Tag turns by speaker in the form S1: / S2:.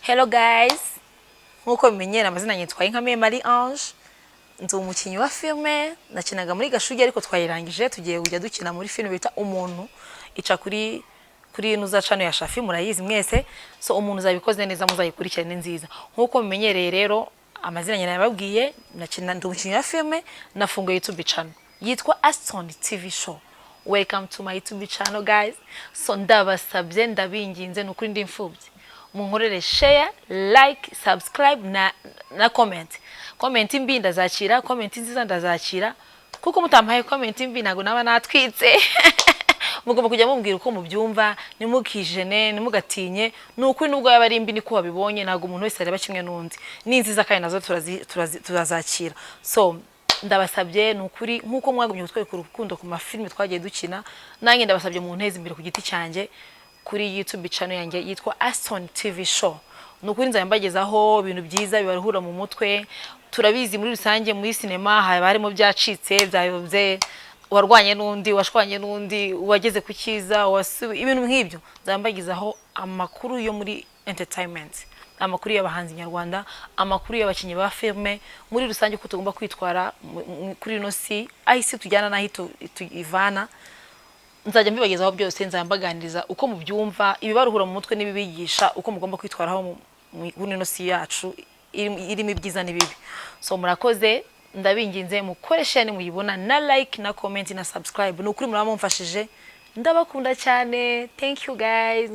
S1: Hello guys, nkuko bimenyera amazina nyitwaye nka Marie Ange, nzi umukinyi wa filme, nakinaga muri Gashugi ariko twayirangije tugiye kujya dukina muri filme bita umuntu ica kuri nuza chano ya Shafi murayizi mwese, so umuntu uzabikoze neza muzayikurikirane nziza. Nkuko bimenyereye rero amazina nyina yababwiye, nakina ndi umukinyi wa filme, nafunguye YouTube channel yitwa Aston TV Show. Welcome to my YouTube channel guys. So ndabasabye ndabinginze nukuri ndi imfubyi. Munkorere share, like, subscribe na comment. Comment mbi ndazakira, comment nziza ndazakira. Kuko mutampaye comment mbi nago naba natwitse. Mugomba kujya mumbwira uko mubyumva, nimukijene, nimugatinye, nukuri nubwo yaba ari mbi niko wabibonye nago umuntu wese areba kimwe nundi. Ni nziza kandi nazo turazakira. So ndabasabye nukuri nkuko mwagumye gutwereka urukundo ku mafilme twagiye dukina, nange ndabasabye mu nteze imbere ku giti cyanje kuri YouTube channel yanjye yitwa Aston TV Show. Nukuri nzayambagezaho ibintu byiza bibaruhura mu mutwe. Turabizi muri rusange muri cinema harimo byacitse byayobye, warwanye nundi, washwanye nundi, wageze ku cyiza, ibintu nk'ibyo. Nzayambagezaho amakuru yo muri entertainment, amakuru y'abahanzi nyarwanda, amakuru y'abakinyi ba filme muri rusange ko tugomba kwitwara kuri no si ahisi tujyana nahito ivana. Nzajya mbibagezaho byose, nzambaganiriza uko mubyumva, ibibaruhura mu mutwe nibibigisha uko mugomba kwitwaraho muri no si yacu irimo ibyiza n'ibibi. So murakoze, ndabinginze mukoreshe ni muyibona na like na comment na subscribe. Nukuri muraba mumfashije, ndabakunda cyane. Thank you guys.